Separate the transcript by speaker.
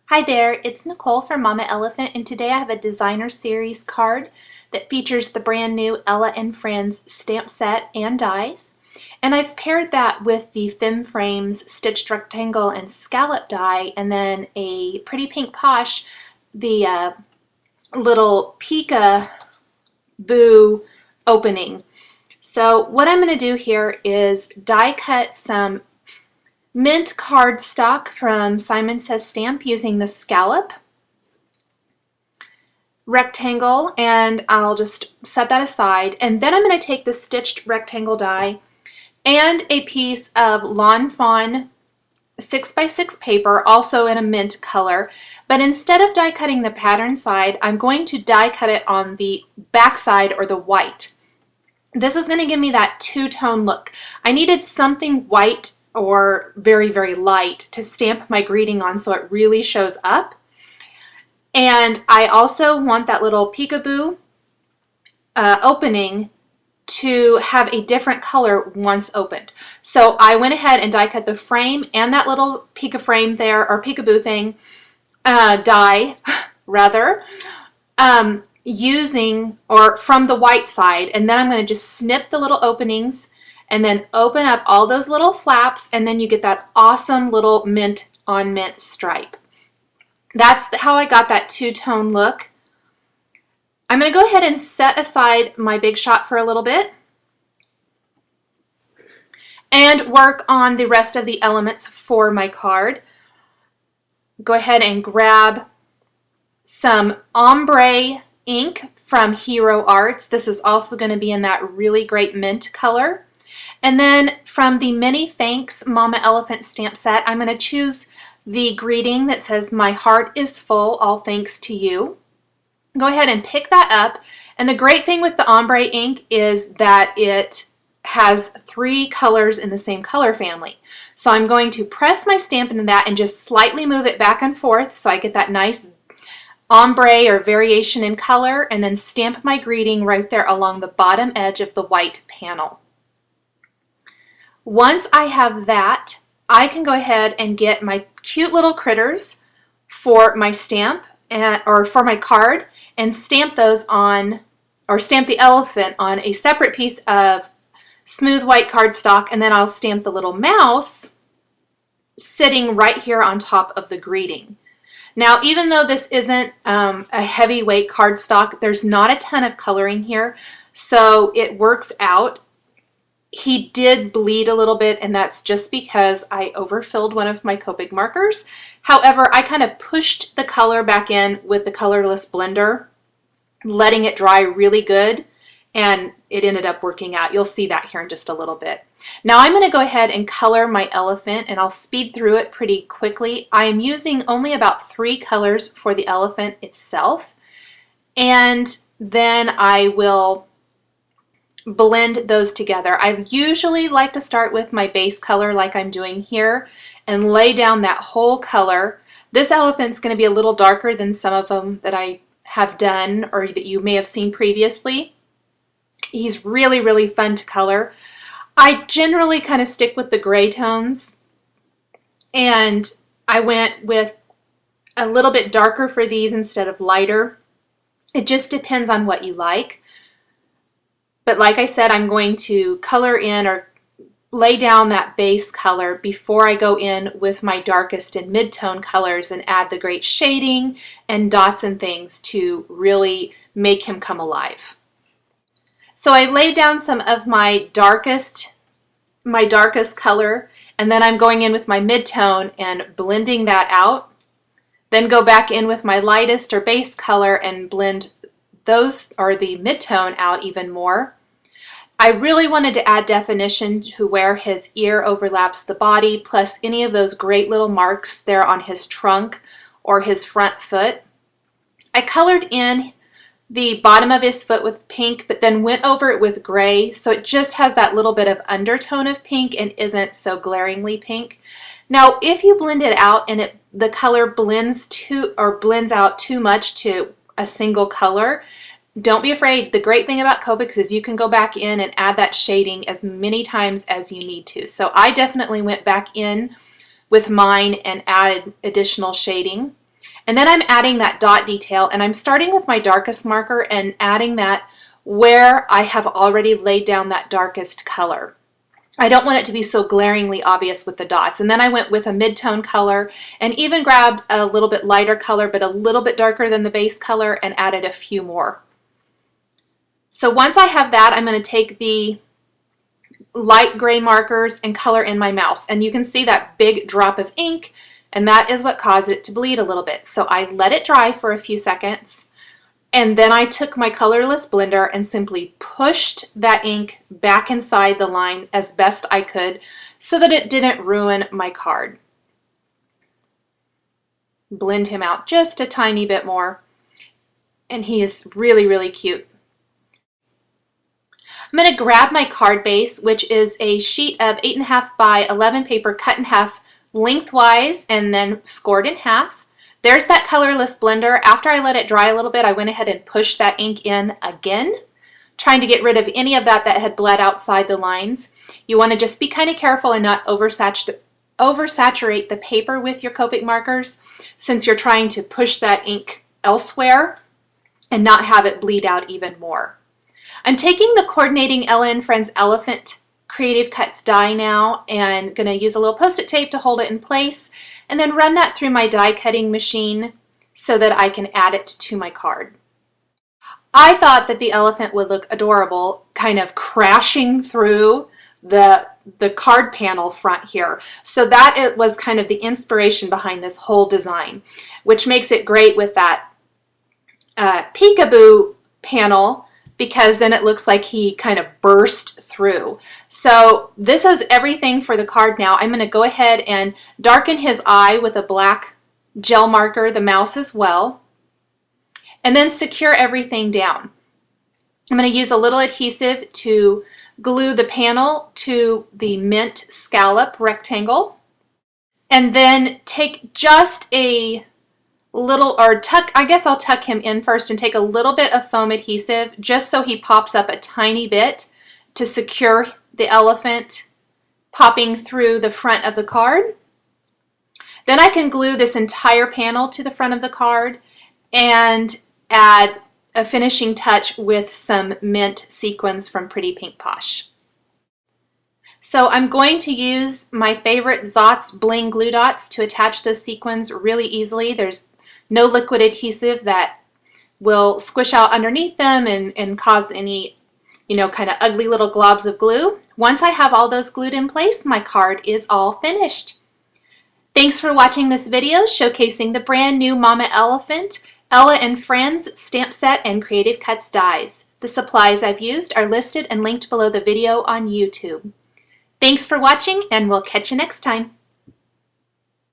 Speaker 1: Hi there, it's Nicole from Mama Elephant, and today I have a designer series card that features the brand new Ella and Friends stamp set and dies. And I've paired that with the Femme Frames stitched rectangle and scallop die, and then a pretty pink posh, the little peekaboo opening. So what I'm going to do here is die cut some mint cardstock from Simon Says Stamp using the scallop rectangle, and I'll just set that aside. And then I'm going to take the stitched rectangle die and a piece of Lawn Fawn 6x6 paper, also in a mint color, but instead of die cutting the pattern side, I'm going to die cut it on the back side, or the white. This is going to give me that two-tone look. I needed something white or very, very light to stamp my greeting on so it really shows up. And I also want that little peekaboo opening to have a different color once opened. So I went ahead and die cut the frame and that little frame there, or peekaboo thing, die rather, using or from the white side, and then I'm going to just snip the little openings and then open up all those little flaps, and then you get that awesome little mint on mint stripe. That's how I got that two-tone look. I'm going to go ahead and set aside my Big Shot for a little bit and work on the rest of the elements for my card. Go ahead and grab some ombre ink from Hero Arts. This is also going to be in that really great mint color. And then from the Many Thanks Mama Elephant stamp set, I'm going to choose the greeting that says, "My heart is full, all thanks to you." Go ahead and pick that up. And the great thing with the ombre ink is that it has 3 colors in the same color family. So I'm going to press my stamp into that and just slightly move it back and forth so I get that nice ombre or variation in color, and then stamp my greeting right there along the bottom edge of the white panel. Once I have that, I can go ahead and get my cute little critters for my stamp or for my card, and stamp those on, or stamp the elephant on a separate piece of smooth white cardstock, and then I'll stamp the little mouse sitting right here on top of the greeting. Now, even though this isn't a heavyweight cardstock, there's not a ton of coloring here, so it works out. He did bleed a little bit, and that's just because I overfilled one of my Copic markers. However, I kind of pushed the color back in with the colorless blender, letting it dry really good, and it ended up working out. You'll see that here in just a little bit. Now I'm going to go ahead and color my elephant, and I'll speed through it pretty quickly. I am using only about 3 colors for the elephant itself, and then I will blend those together. I usually like to start with my base color like I'm doing here and lay down that whole color. This elephant's going to be a little darker than some of them that I have done or that you may have seen previously. He's really, really fun to color. I generally kind of stick with the gray tones, and I went with a little bit darker for these instead of lighter. It just depends on what you like. But like I said, I'm going to color in or lay down that base color before I go in with my darkest and mid-tone colors and add the great shading and dots and things to really make him come alive. So I laid down some of my darkest color, and then I'm going in with my mid-tone and blending that out. Then go back in with my lightest or base color and blend those, or the mid-tone, out even more. I really wanted to add definition to where his ear overlaps the body, plus any of those great little marks there on his trunk or his front foot. I colored in the bottom of his foot with pink, but then went over it with gray, so it just has that little bit of undertone of pink and isn't so glaringly pink. Now, if you blend it out and the color blends out too much to a single color, don't be afraid. The great thing about Copics is you can go back in and add that shading as many times as you need to. So I definitely went back in with mine and added additional shading. And then I'm adding that dot detail, and I'm starting with my darkest marker and adding that where I have already laid down that darkest color. I don't want it to be so glaringly obvious with the dots. And then I went with a mid-tone color and even grabbed a little bit lighter color, but a little bit darker than the base color, and added a few more. So once I have that, I'm going to take the light gray markers and color in my mouse. And you can see that big drop of ink, and that is what caused it to bleed a little bit. So I let it dry for a few seconds, and then I took my colorless blender and simply pushed that ink back inside the line as best I could so that it didn't ruin my card. Blend him out just a tiny bit more, and he is really, really cute. I'm going to grab my card base, which is a sheet of 8.5 by 11 paper cut in half lengthwise and then scored in half. There's that colorless blender. After I let it dry a little bit, I went ahead and pushed that ink in again, trying to get rid of any of that had bled outside the lines. You want to just be kind of careful and not oversaturate the paper with your Copic markers, since you're trying to push that ink elsewhere and not have it bleed out even more. I'm taking the Coordinating Ella & Friends Elephant Creative Cuts die now and going to use a little Post-it tape to hold it in place, and then run that through my die cutting machine so that I can add it to my card. I thought that the elephant would look adorable kind of crashing through the card panel front here. So that it was kind of the inspiration behind this whole design, which makes it great with that peekaboo panel, because then it looks like he kind of burst through. So this is everything for the card now. I'm going to go ahead and darken his eye with a black gel marker, the mouse as well, and then secure everything down. I'm going to use a little adhesive to glue the panel to the mint scallop rectangle, and then take just a little, or tuck, I guess I'll tuck him in first and take a little bit of foam adhesive just so he pops up a tiny bit to secure the elephant popping through the front of the card. Then I can glue this entire panel to the front of the card and add a finishing touch with some mint sequins from Pretty Pink Posh. So I'm going to use my favorite Zotz Bling glue dots to attach those sequins really easily. There's no liquid adhesive that will squish out underneath them and cause any, kind of ugly little globs of glue. Once I have all those glued in place, my card is all finished. Thanks for watching this video showcasing the brand new Mama Elephant Ella & Friends stamp set and Creative Cuts dies. The supplies I've used are listed and linked below the video on YouTube. Thanks for watching, and we'll catch you next time.